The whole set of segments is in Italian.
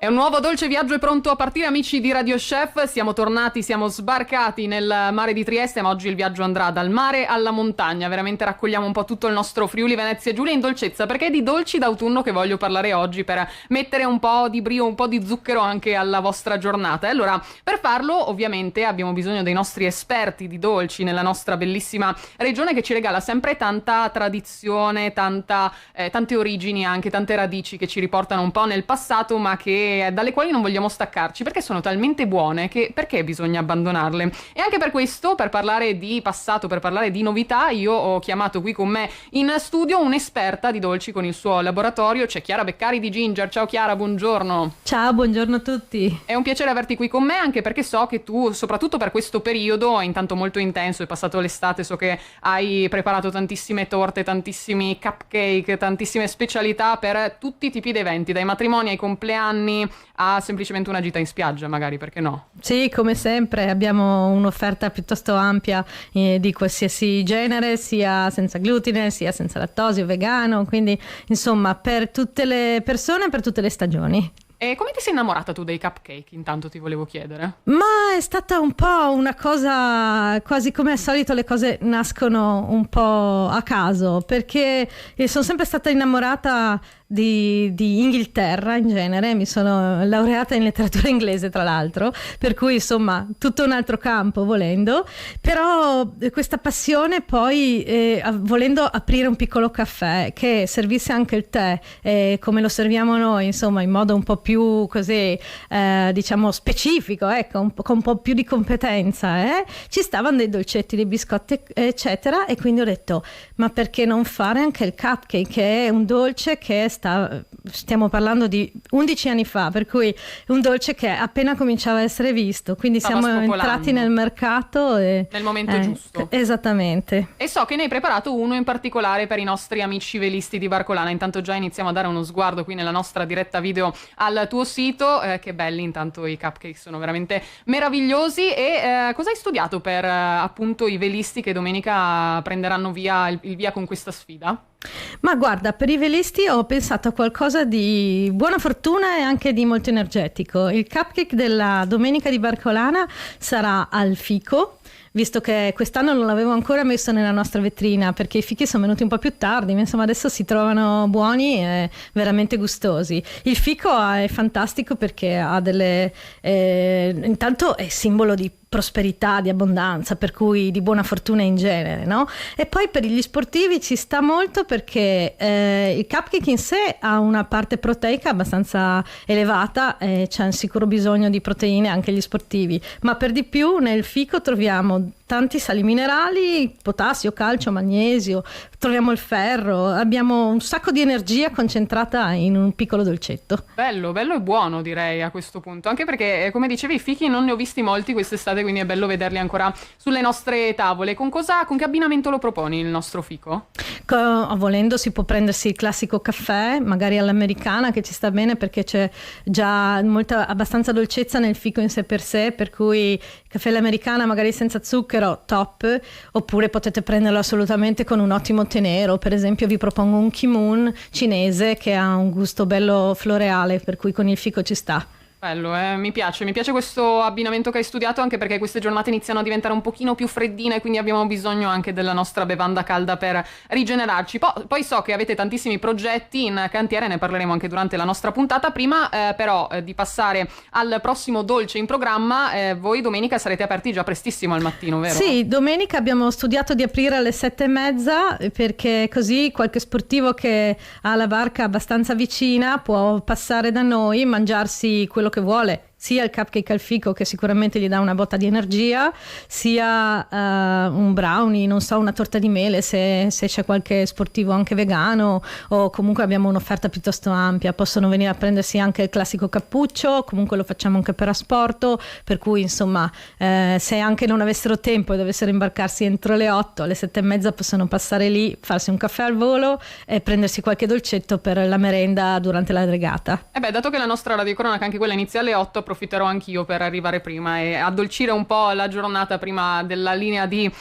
un nuovo dolce viaggio è pronto a partire, amici di Radio Chef. Siamo tornati, siamo sbarcati nel mare di Trieste, ma oggi il viaggio andrà dal mare alla montagna. Veramente raccogliamo un po' tutto il nostro Friuli Venezia Giulia in dolcezza, perché è di dolci d'autunno che voglio parlare oggi, per mettere un po' di brio, un po' di zucchero anche alla vostra giornata. E allora, per farlo, ovviamente abbiamo bisogno dei nostri esperti di dolci nella nostra bellissima regione, che ci regala sempre tanta tradizione, tante origini, anche tante radici che ci riportano un po' nel passato, ma dalle quali non vogliamo staccarci, perché sono talmente buone che perché bisogna abbandonarle. E anche per questo, per parlare di passato, per parlare di novità, io ho chiamato qui con me in studio un'esperta di dolci con il suo laboratorio. C'è Chiara Beccari di Ginger. Ciao Chiara, buongiorno. Ciao, buongiorno a tutti. È un piacere averti qui con me, anche perché so che tu, soprattutto per questo periodo, intanto molto intenso, è passato l'estate, so che hai preparato tantissime torte, tantissimi cupcake, tantissime specialità per tutti i tipi di eventi, dai matrimoni ai compleanni a semplicemente una gita in spiaggia, magari, perché no? Sì, come sempre abbiamo un'offerta piuttosto ampia di qualsiasi genere, sia senza glutine, sia senza lattosio, vegano, quindi insomma per tutte le persone, per tutte le stagioni. E come ti sei innamorata tu dei cupcake? Intanto ti volevo chiedere. Ma è stata un po' una cosa, quasi come al solito le cose nascono un po' a caso, perché sono sempre stata innamorata di Inghilterra in genere, mi sono laureata in letteratura inglese tra l'altro, per cui insomma tutto un altro campo volendo, però questa passione poi volendo aprire un piccolo caffè che servisse anche il tè come lo serviamo noi, insomma in modo un po' più così diciamo specifico, ecco, con un po' più di competenza, ci stavano dei dolcetti, dei biscotti eccetera, e quindi ho detto ma perché non fare anche il cupcake, che è un dolce che stiamo parlando di 11 anni fa, per cui un dolce che appena cominciava a essere visto, quindi siamo entrati nel mercato nel momento giusto. Esattamente. E so che ne hai preparato uno in particolare per i nostri amici velisti di Barcolana. Intanto già iniziamo a dare uno sguardo qui nella nostra diretta video al tuo sito, che belli, intanto i cupcake sono veramente meravigliosi. E cosa hai studiato per appunto i velisti che domenica prenderanno il via con questa sfida? Ma guarda, per i velisti ho pensato a qualcosa di buona fortuna e anche di molto energetico. Il cupcake della domenica di Barcolana sarà al fico, visto che quest'anno non l'avevo ancora messo nella nostra vetrina perché i fichi sono venuti un po' più tardi, ma insomma adesso si trovano buoni e veramente gustosi. Il fico è fantastico perché ha intanto è simbolo di prosperità, di abbondanza, per cui di buona fortuna in genere, no? E poi per gli sportivi ci sta molto perché il cupcake in sé ha una parte proteica abbastanza elevata e c'è un sicuro bisogno di proteine anche gli sportivi, ma per di più nel fico troviamo tanti sali minerali, potassio, calcio, magnesio, troviamo il ferro, abbiamo un sacco di energia concentrata in un piccolo dolcetto. Bello e buono, direi, a questo punto, anche perché come dicevi i fichi non ne ho visti molti quest'estate, quindi è bello vederli ancora sulle nostre tavole. Con che abbinamento lo proponi il nostro fico? Volendo si può prendersi il classico caffè, magari all'americana, che ci sta bene perché c'è già abbastanza dolcezza nel fico in sé per sé, per cui caffè all'americana magari senza zucchero, top, oppure potete prenderlo assolutamente con un ottimo tè nero. Per esempio vi propongo un Ki-Moon cinese che ha un gusto bello floreale, per cui con il fico ci sta. Bello, mi piace questo abbinamento che hai studiato, anche perché queste giornate iniziano a diventare un pochino più freddine, quindi abbiamo bisogno anche della nostra bevanda calda per rigenerarci. Poi so che avete tantissimi progetti in cantiere, ne parleremo anche durante la nostra puntata. Prima però di passare al prossimo dolce in programma, voi domenica sarete aperti già prestissimo al mattino, vero? Sì, domenica abbiamo studiato di aprire alle 7:30 perché così qualche sportivo che ha la barca abbastanza vicina può passare da noi, mangiarsi quello che vuole, sia il cupcake al fico che sicuramente gli dà una botta di energia, sia un brownie, non so, una torta di mele se c'è qualche sportivo anche vegano, o comunque abbiamo un'offerta piuttosto ampia. Possono venire a prendersi anche il classico cappuccio, comunque lo facciamo anche per asporto, per cui insomma se anche non avessero tempo e dovessero imbarcarsi entro le 8, alle 7:30 possono passare lì, farsi un caffè al volo e prendersi qualche dolcetto per la merenda durante la regata. Dato che la nostra radiocronaca anche quella inizia alle 8, approfitterò anch'io per arrivare prima e addolcire un po' la giornata prima della linea di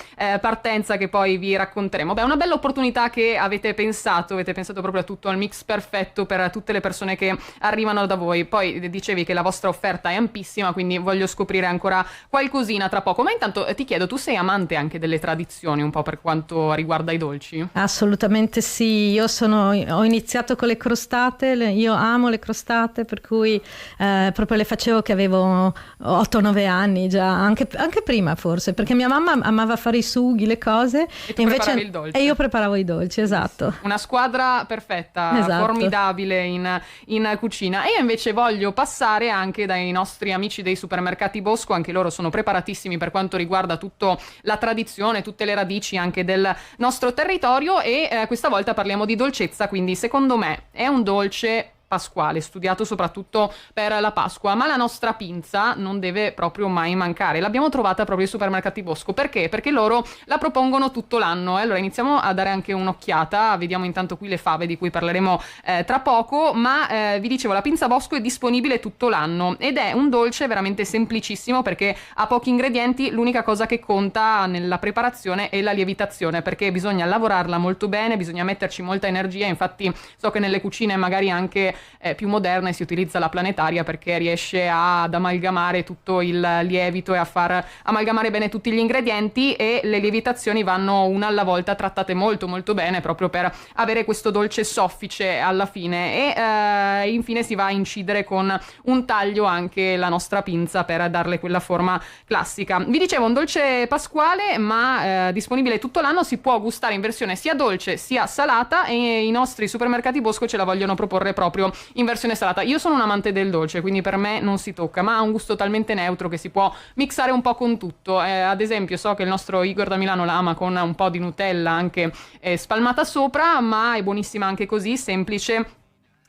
partenza che poi vi racconteremo. Beh, è una bella opportunità che avete pensato proprio a tutto, al mix perfetto per tutte le persone che arrivano da voi. Poi dicevi che la vostra offerta è ampissima, quindi voglio scoprire ancora qualcosina tra poco. Ma intanto ti chiedo, tu sei amante anche delle tradizioni un po' per quanto riguarda i dolci? Assolutamente sì, ho iniziato con le crostate, io amo le crostate, per cui proprio le facevo che avevo 8-9 anni già, anche prima forse, perché mia mamma amava fare i sughi, le cose, e tu preparavi il dolce. E io preparavo i dolci, esatto. Una squadra perfetta, esatto. Formidabile in cucina. E io invece voglio passare anche dai nostri amici dei supermercati Bosco, anche loro sono preparatissimi per quanto riguarda tutta la tradizione, tutte le radici anche del nostro territorio, e questa volta parliamo di dolcezza, quindi secondo me è un dolce pasquale, studiato soprattutto per la Pasqua, ma la nostra pinza non deve proprio mai mancare. L'abbiamo trovata proprio ai supermercati Bosco. Perché? Perché loro la propongono tutto l'anno. Allora iniziamo a dare anche un'occhiata, vediamo intanto qui le fave di cui parleremo tra poco, ma vi dicevo, la pinza Bosco è disponibile tutto l'anno ed è un dolce veramente semplicissimo perché ha pochi ingredienti, l'unica cosa che conta nella preparazione è la lievitazione, perché bisogna lavorarla molto bene, bisogna metterci molta energia. Infatti so che nelle cucine magari anche più moderne si utilizza la planetaria perché riesce ad amalgamare tutto il lievito e a far amalgamare bene tutti gli ingredienti, e le lievitazioni vanno una alla volta trattate molto molto bene proprio per avere questo dolce soffice alla fine. E infine si va a incidere con un taglio anche la nostra pinza per darle quella forma classica. Vi dicevo, un dolce pasquale ma disponibile tutto l'anno, si può gustare in versione sia dolce sia salata, e i nostri supermercati Bosco ce la vogliono proporre proprio in versione salata. Io sono un amante del dolce, quindi per me non si tocca, ma ha un gusto talmente neutro che si può mixare un po' con tutto. Ad esempio so che il nostro Igor da Milano la ama con un po' di Nutella anche spalmata sopra, ma è buonissima anche così, semplice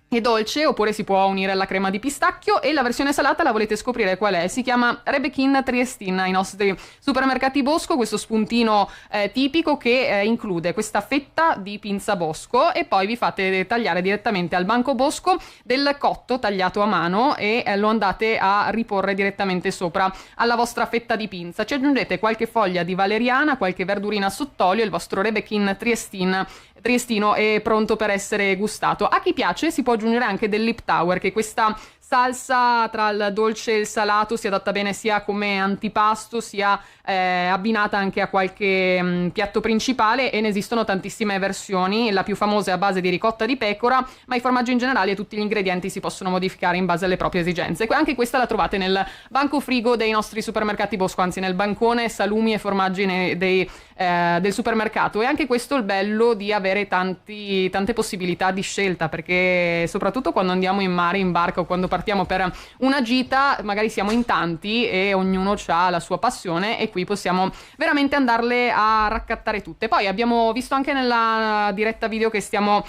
e dolce, oppure si può unire alla crema di pistacchio. E la versione salata la volete scoprire qual è? Si chiama Rebekin Triestina ai nostri supermercati Bosco, questo spuntino tipico che include questa fetta di pinza Bosco, e poi vi fate tagliare direttamente al banco Bosco del cotto tagliato a mano e lo andate a riporre direttamente sopra alla vostra fetta di pinza. Ci aggiungete qualche foglia di valeriana, qualche verdurina sott'olio, il vostro Rebekin Triestino è pronto per essere gustato. A chi piace si può aggiungere anche del Liptauer, che questa salsa tra il dolce e il salato si adatta bene sia come antipasto sia abbinata anche a qualche piatto principale, e ne esistono tantissime versioni. La più famosa è a base di ricotta di pecora, ma i formaggi in generale e tutti gli ingredienti si possono modificare in base alle proprie esigenze. Anche questa la trovate nel banco frigo dei nostri supermercati Bosco, anzi nel bancone salumi e formaggi del supermercato. E anche questo è il bello di avere tante possibilità di scelta, perché soprattutto quando andiamo in mare, in barca, o quando partiamo per una gita, magari siamo in tanti e ognuno ha la sua passione, e qui possiamo veramente andarle a raccattare tutte. Poi abbiamo visto anche nella diretta video che stiamo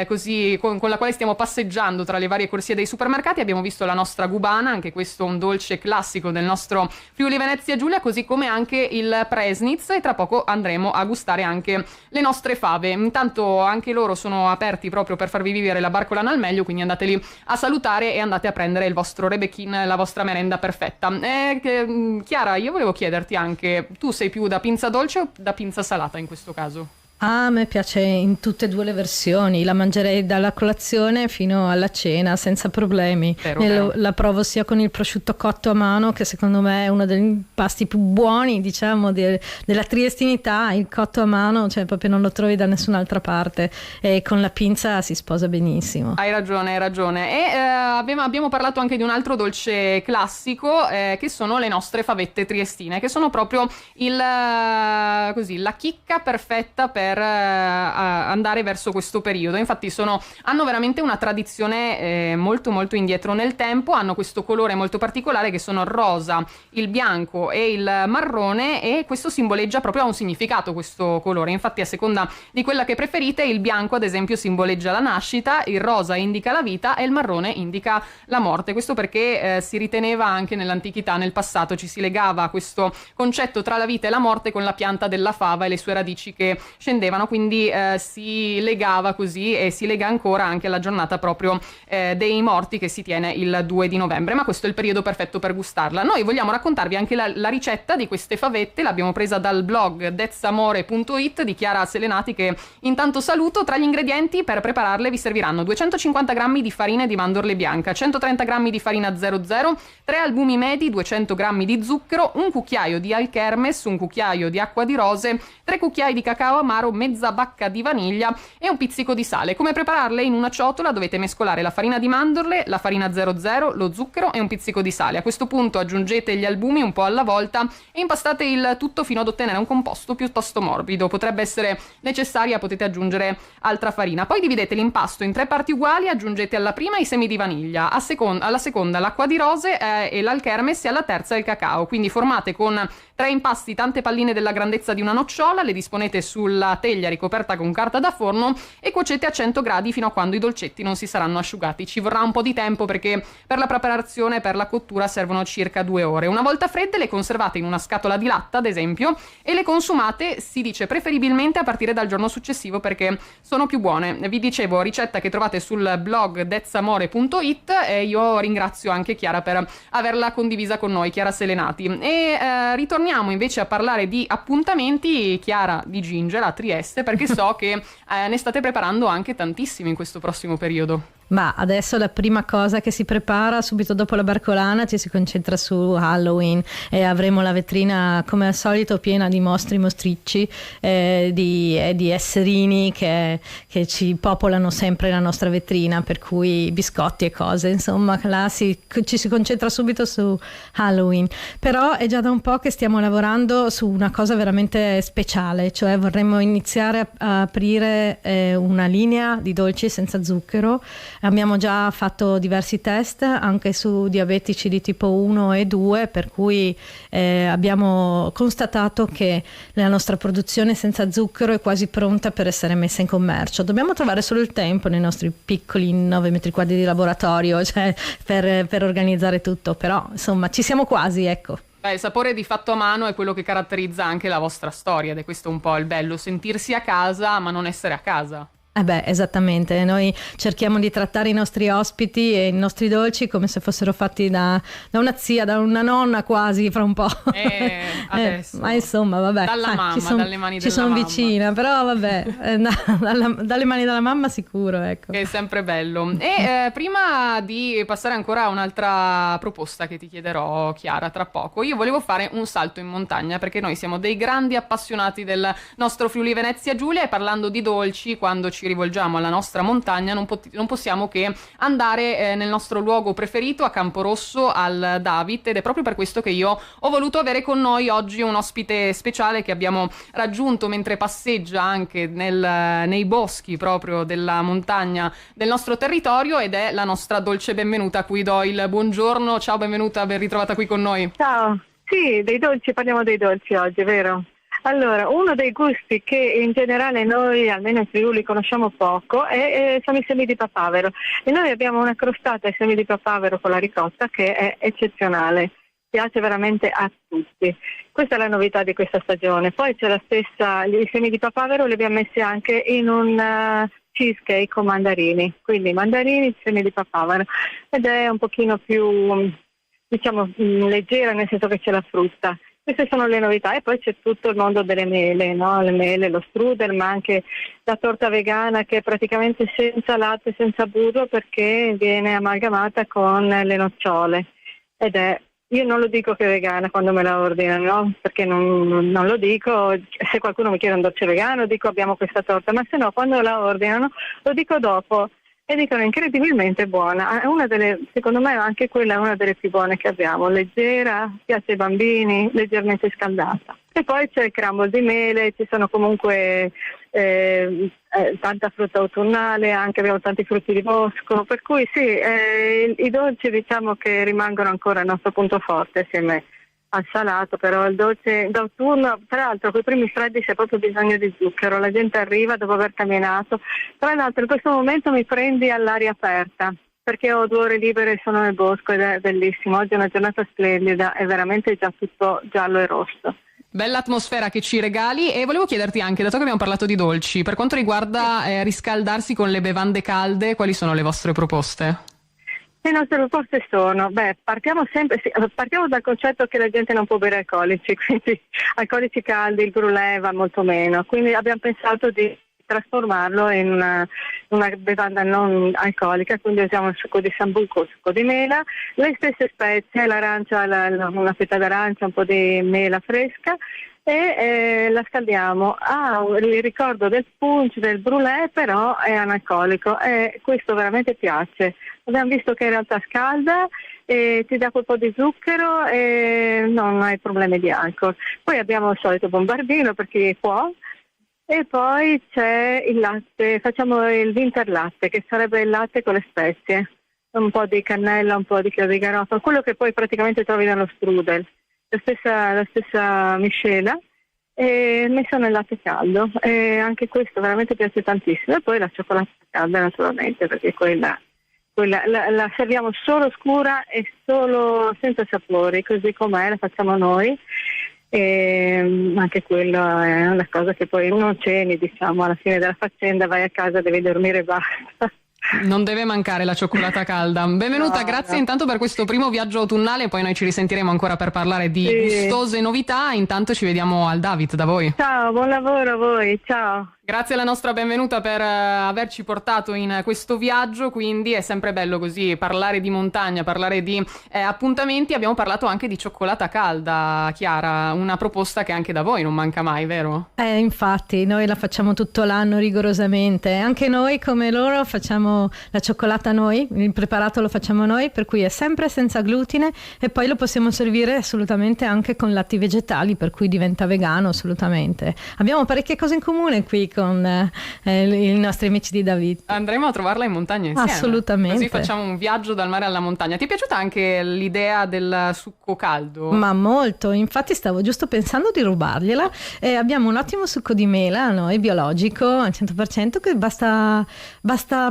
con la quale stiamo passeggiando tra le varie corsie dei supermercati, abbiamo visto la nostra gubana, anche questo un dolce classico del nostro Friuli Venezia Giulia, così come anche il presnitz, e tra poco andremo a gustare anche le nostre fave. Intanto anche loro sono aperti proprio per farvi vivere la barcolana al meglio, quindi andateli a salutare e andate a prendere il vostro Rebekin, la vostra merenda perfetta. Chiara, io volevo chiederti anche, tu sei più da pinza dolce o da pinza salata in questo caso? A me piace in tutte e due le versioni, la mangerei dalla colazione fino alla cena senza problemi. Vero. La provo sia con il prosciutto cotto a mano, che secondo me è uno dei pasti più buoni, diciamo, della triestinità. Il cotto a mano, cioè proprio non lo trovi da nessun'altra parte, e con la pinza si sposa benissimo. Hai ragione. E abbiamo parlato anche di un altro dolce classico, che sono le nostre favette triestine, che sono proprio la chicca perfetta per andare verso questo periodo. Infatti hanno veramente una tradizione molto molto indietro nel tempo, hanno questo colore molto particolare che sono il rosa, il bianco e il marrone, e questo simboleggia proprio, ha un significato questo colore. Infatti a seconda di quella che preferite, il bianco ad esempio simboleggia la nascita, il rosa indica la vita e il marrone indica la morte. Questo perché si riteneva anche nell'antichità, nel passato, ci si legava a questo concetto tra la vita e la morte con la pianta della fava e le sue radici che scendevano scendevano, quindi si legava così e si lega ancora anche alla giornata proprio dei morti che si tiene il 2 di novembre, ma questo è il periodo perfetto per gustarla. Noi vogliamo raccontarvi anche la ricetta di queste favette, l'abbiamo presa dal blog dezzamore.it di Chiara Selenati, che intanto saluto. Tra gli ingredienti per prepararle vi serviranno 250 g di farina di mandorle bianca, 130 g di farina 00, 3 albumi medi, 200 g di zucchero, un cucchiaio di alchermes, un cucchiaio di acqua di rose, 3 cucchiai di cacao amaro, mezza bacca di vaniglia e un pizzico di sale. Come prepararle? In una ciotola dovete mescolare la farina di mandorle, la farina 00, lo zucchero e un pizzico di sale. A questo punto aggiungete gli albumi un po' alla volta e impastate il tutto fino ad ottenere un composto piuttosto morbido. Potrebbe essere necessaria, potete aggiungere altra farina. Poi dividete l'impasto in 3 parti uguali, aggiungete alla prima i semi di vaniglia, alla seconda l'acqua di rose e l'alchermes e alla terza il cacao. Quindi formate con 3 impasti tante palline della grandezza di una nocciola, le disponete sulla teglia ricoperta con carta da forno e cuocete a 100 gradi fino a quando i dolcetti non si saranno asciugati. Ci vorrà un po' di tempo perché per la preparazione, per la cottura servono circa 2 ore. Una volta fredde le conservate in una scatola di latta, ad esempio, e le consumate, si dice, preferibilmente a partire dal giorno successivo perché sono più buone. Vi dicevo, ricetta che trovate sul blog dezzamore.it, e io ringrazio anche Chiara per averla condivisa con noi, Chiara Selenati. E ritorniamo invece a parlare di appuntamenti, Chiara, di Ginger a Trieste, perché so che ne state preparando anche tantissimi in questo prossimo periodo. Ma adesso la prima cosa che si prepara subito dopo la barcolana, ci si concentra su Halloween e avremo la vetrina come al solito piena di mostri, mostricci, di esserini che ci popolano sempre la nostra vetrina, per cui biscotti e cose, insomma là ci si concentra subito su Halloween. Però è già da un po' che stiamo lavorando su una cosa veramente speciale, cioè vorremmo iniziare a aprire una linea di dolci senza zucchero. Abbiamo già fatto diversi test anche su diabetici di tipo 1 e 2, per cui abbiamo constatato che la nostra produzione senza zucchero è quasi pronta per essere messa in commercio. Dobbiamo trovare solo il tempo nei nostri piccoli 9 metri quadri di laboratorio, cioè per organizzare tutto, però insomma ci siamo quasi, ecco. Il sapore di fatto a mano è quello che caratterizza anche la vostra storia, ed è questo un po' il bello, sentirsi a casa ma non essere a casa. Esattamente, noi cerchiamo di trattare i nostri ospiti e i nostri dolci come se fossero fatti da una zia, da una nonna quasi, fra un po'. Adesso. Ma insomma, vabbè. Dalla mamma, dalle mani ci della sono mamma. vicina, però vabbè, dalle mani della mamma sicuro, ecco. Che è sempre bello. E prima di passare ancora a un'altra proposta che ti chiederò, Chiara, tra poco, io volevo fare un salto in montagna, perché noi siamo dei grandi appassionati del nostro Friuli Venezia Giulia, e parlando di dolci, quando ci rivolgiamo alla nostra montagna non possiamo che andare nel nostro luogo preferito, a Camporosso, al David, ed è proprio per questo che io ho voluto avere con noi oggi un ospite speciale che abbiamo raggiunto mentre passeggia anche nei boschi proprio della montagna del nostro territorio, ed è la nostra dolce benvenuta, a cui do il buongiorno. Ciao, benvenuta, ben ritrovata qui con noi. Ciao, sì, dei dolci, parliamo dei dolci oggi, vero? Allora, uno dei gusti che in generale noi, almeno in Friuli, conosciamo poco sono i semi di papavero, e noi abbiamo una crostata ai semi di papavero con la ricotta che è eccezionale, piace veramente a tutti. Questa è la novità di questa stagione. Poi c'è la stessa, i semi di papavero li abbiamo messi anche in un cheesecake con mandarini, quindi mandarini, semi di papavero, ed è un pochino più, diciamo, leggera, nel senso che c'è la frutta. Queste sono le novità, e poi c'è tutto il mondo delle mele, no? Le mele, lo strudel, ma anche la torta vegana, che è praticamente senza latte, senza burro, perché viene amalgamata con le nocciole. Io non lo dico che è vegana quando me la ordinano, no? Perché non lo dico. Se qualcuno mi chiede un dolce vegano, dico abbiamo questa torta, ma se no, quando la ordinano, lo dico dopo. E dicono incredibilmente buona, secondo me anche quella è una delle più buone che abbiamo, leggera, piace ai bambini, leggermente scaldata. E poi c'è il crumble di mele, ci sono comunque tanta frutta autunnale, anche abbiamo tanti frutti di bosco, per cui sì, i dolci diciamo che rimangono ancora il nostro punto forte assieme al salato, però il dolce d'autunno, tra l'altro con i primi freddi c'è proprio bisogno di zucchero, la gente arriva dopo aver camminato. Tra l'altro in questo momento mi prendi all'aria aperta, perché ho 2 ore libere, sono nel bosco ed è bellissimo. Oggi è una giornata splendida, è veramente già tutto giallo e rosso. Bella atmosfera che ci regali, e volevo chiederti anche, dato che abbiamo parlato di dolci, per quanto riguarda riscaldarsi con le bevande calde, quali sono le vostre proposte? Le nostre proposte sono, partiamo dal concetto che la gente non può bere alcolici, quindi alcolici caldi, il brulè va molto meno, quindi abbiamo pensato di trasformarlo in una bevanda non alcolica, quindi usiamo il succo di sambuco, il succo di mela, le stesse spezie, l'arancia, una fetta d'arancia, un po' di mela fresca, e la scaldiamo. Il ricordo del punch, del brulè, però è analcolico, e questo veramente piace. Abbiamo visto che in realtà scalda e ti dà quel po' di zucchero e non hai problemi di alcol. Poi abbiamo il solito bombardino per chi può, e poi c'è il latte, facciamo il winter latte, che sarebbe il latte con le spezie, un po' di cannella, un po' di chiave di garofano, quello che poi praticamente trovi nello strudel, la stessa miscela, e messo nel latte caldo, e anche questo veramente piace tantissimo. E poi la cioccolata calda naturalmente, perché quella la serviamo solo scura e solo senza sapori, così com'è, la facciamo noi. E anche quello è una cosa che poi non ceni, diciamo, alla fine della faccenda vai a casa, devi dormire e basta. Non deve mancare la cioccolata calda. Benvenuta, No, grazie no. intanto per questo primo viaggio autunnale, poi noi ci risentiremo ancora per parlare di gustose novità. Intanto ci vediamo al David, da voi. Ciao, buon lavoro a voi, ciao. Grazie alla nostra benvenuta per averci portato in questo viaggio, quindi è sempre bello così parlare di montagna, parlare di appuntamenti. Abbiamo parlato anche di cioccolata calda, Chiara, una proposta che anche da voi non manca mai, vero? Infatti, noi la facciamo tutto l'anno rigorosamente, anche noi come loro facciamo la cioccolata noi, il preparato lo facciamo noi, per cui è sempre senza glutine, e poi lo possiamo servire assolutamente anche con latti vegetali, per cui diventa vegano assolutamente. Abbiamo parecchie cose in comune qui con i nostri amici di David. Andremo a trovarla in montagna insieme. Assolutamente. Così facciamo un viaggio dal mare alla montagna. Ti è piaciuta anche l'idea del succo caldo? Ma molto, infatti stavo giusto pensando di rubargliela. Abbiamo un ottimo succo di mela, noi, biologico al 100%, che basta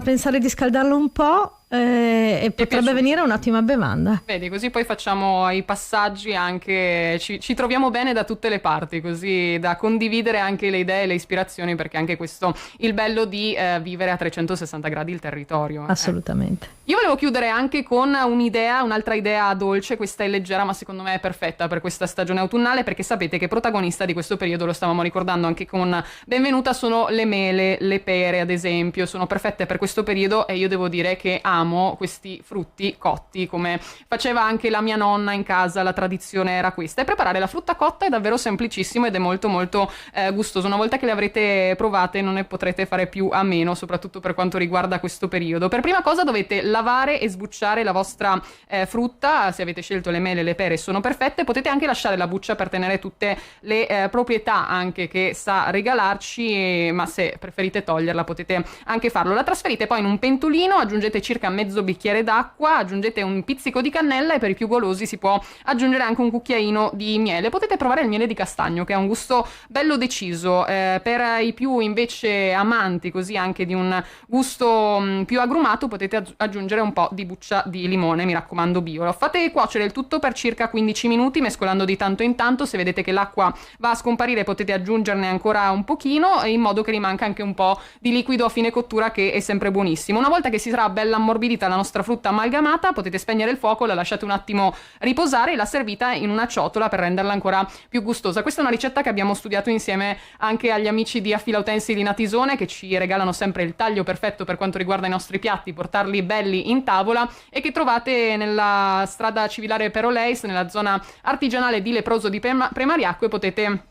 pensare di scaldarlo un po', e potrebbe venire un'ottima bevanda. Vedi, così poi facciamo i passaggi anche, ci troviamo bene da tutte le parti, così da condividere anche le idee e le ispirazioni, perché anche questo il bello di vivere a 360 gradi il territorio. Assolutamente. Io volevo chiudere anche con un'altra idea dolce, questa è leggera ma secondo me è perfetta per questa stagione autunnale, perché sapete che protagonista di questo periodo, lo stavamo ricordando anche con Benvenuta, sono le mele, le pere ad esempio, sono perfette per questo periodo, e io devo dire che amo questi frutti cotti, come faceva anche la mia nonna in casa. La tradizione era questa, e preparare la frutta cotta è davvero semplicissimo ed è molto molto gustoso. Una volta che le avrete provate non ne potrete fare più a meno, soprattutto per quanto riguarda questo periodo. Per prima cosa dovete lavare e sbucciare la vostra frutta. Se avete scelto le mele e le pere sono perfette, potete anche lasciare la buccia per tenere tutte le proprietà anche che sa regalarci, ma se preferite toglierla potete anche farlo. La trasferite poi in un pentolino, aggiungete circa mezzo bicchiere d'acqua, aggiungete un pizzico di cannella, e per i più golosi si può aggiungere anche un cucchiaino di miele. Potete provare il miele di castagno, che ha un gusto bello deciso. Per i più invece amanti così anche di un gusto più agrumato, potete aggiungere un po' di buccia di limone, mi raccomando bio. Fate cuocere il tutto per circa 15 minuti, mescolando di tanto in tanto. Se vedete che l'acqua va a scomparire potete aggiungerne ancora un pochino, in modo che rimanga anche un po' di liquido a fine cottura, che è sempre buonissimo. Una volta che si sarà bella ammorbidita la nostra frutta amalgamata, potete spegnere il fuoco, la lasciate un attimo riposare e la servita in una ciotola per renderla ancora più gustosa. Questa è una ricetta che abbiamo studiato insieme anche agli amici di Affila Utensili Natisone, che ci regalano sempre il taglio perfetto per quanto riguarda i nostri piatti, portarli belli in tavola, e che trovate nella strada Civilare Peroleis, nella zona artigianale di Leproso di Premariacque. Potete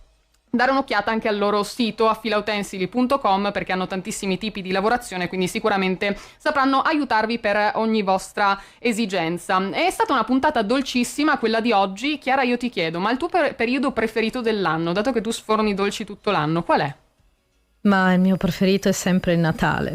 dare un'occhiata anche al loro sito affilautensili.com, perché hanno tantissimi tipi di lavorazione, quindi sicuramente sapranno aiutarvi per ogni vostra esigenza. È stata una puntata dolcissima quella di oggi. Chiara, io ti chiedo, ma il tuo periodo preferito dell'anno, dato che tu sforni dolci tutto l'anno, qual è? Ma il mio preferito è sempre il Natale.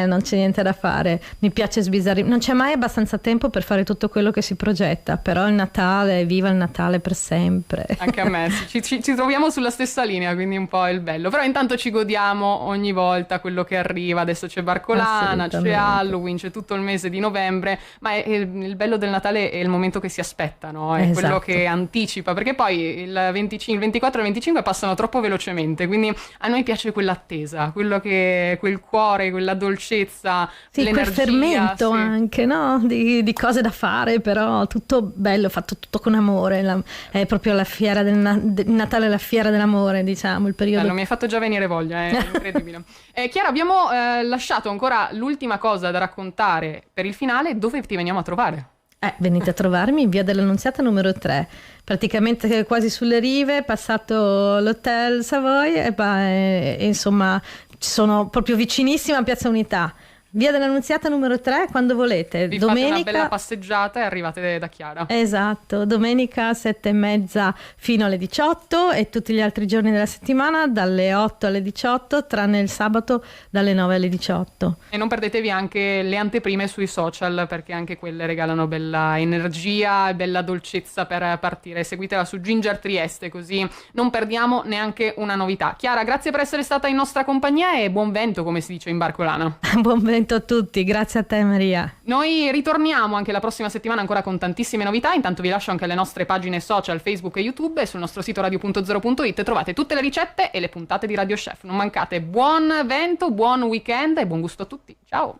Non c'è niente da fare. Mi piace sbizzarrire. Non c'è mai abbastanza tempo per fare tutto quello che si progetta, però il Natale, viva il Natale per sempre. Anche a me, ci troviamo sulla stessa linea, quindi un po' il bello. Però intanto ci godiamo ogni volta quello che arriva. Adesso c'è Barcolana, c'è Halloween, c'è tutto il mese di novembre, ma il bello del Natale è il momento che si aspetta, no? È quello che anticipa, perché poi il 24 e il 25 passano troppo velocemente, quindi a noi piace quella attesa, quel cuore, quella dolcezza, l'energia, quel fermento anche, no? Di cose da fare, però tutto bello, fatto tutto con amore. È proprio la fiera del Natale, la fiera dell'amore, diciamo, il periodo. Bello, mi hai fatto già venire voglia, è incredibile. Chiara, abbiamo lasciato ancora l'ultima cosa da raccontare per il finale. Dove ti veniamo a trovare? Venite a trovarmi in via dell'Annunziata numero 3, praticamente quasi sulle rive, passato l'Hotel Savoy e insomma sono proprio vicinissima a Piazza Unità. Via dell'Annunziata numero 3, quando volete. Vi domenica fate una bella passeggiata e arrivate da Chiara. Esatto, domenica 7:30 fino alle 18 e tutti gli altri giorni della settimana dalle 8 alle 18, tranne il sabato dalle 9 alle 18. E non perdetevi anche le anteprime sui social, perché anche quelle regalano bella energia e bella dolcezza per partire. Seguitela su Ginger Trieste, così non perdiamo neanche una novità. Chiara, grazie per essere stata in nostra compagnia e buon vento, come si dice in Barcolana. Buon vento a tutti, grazie a te Maria. Noi ritorniamo anche la prossima settimana ancora con tantissime novità. Intanto vi lascio anche le nostre pagine social, Facebook e YouTube, e sul nostro sito radio.0.it trovate tutte le ricette e le puntate di Radio Chef. Non mancate. Buon vento, buon weekend e buon gusto a tutti. Ciao!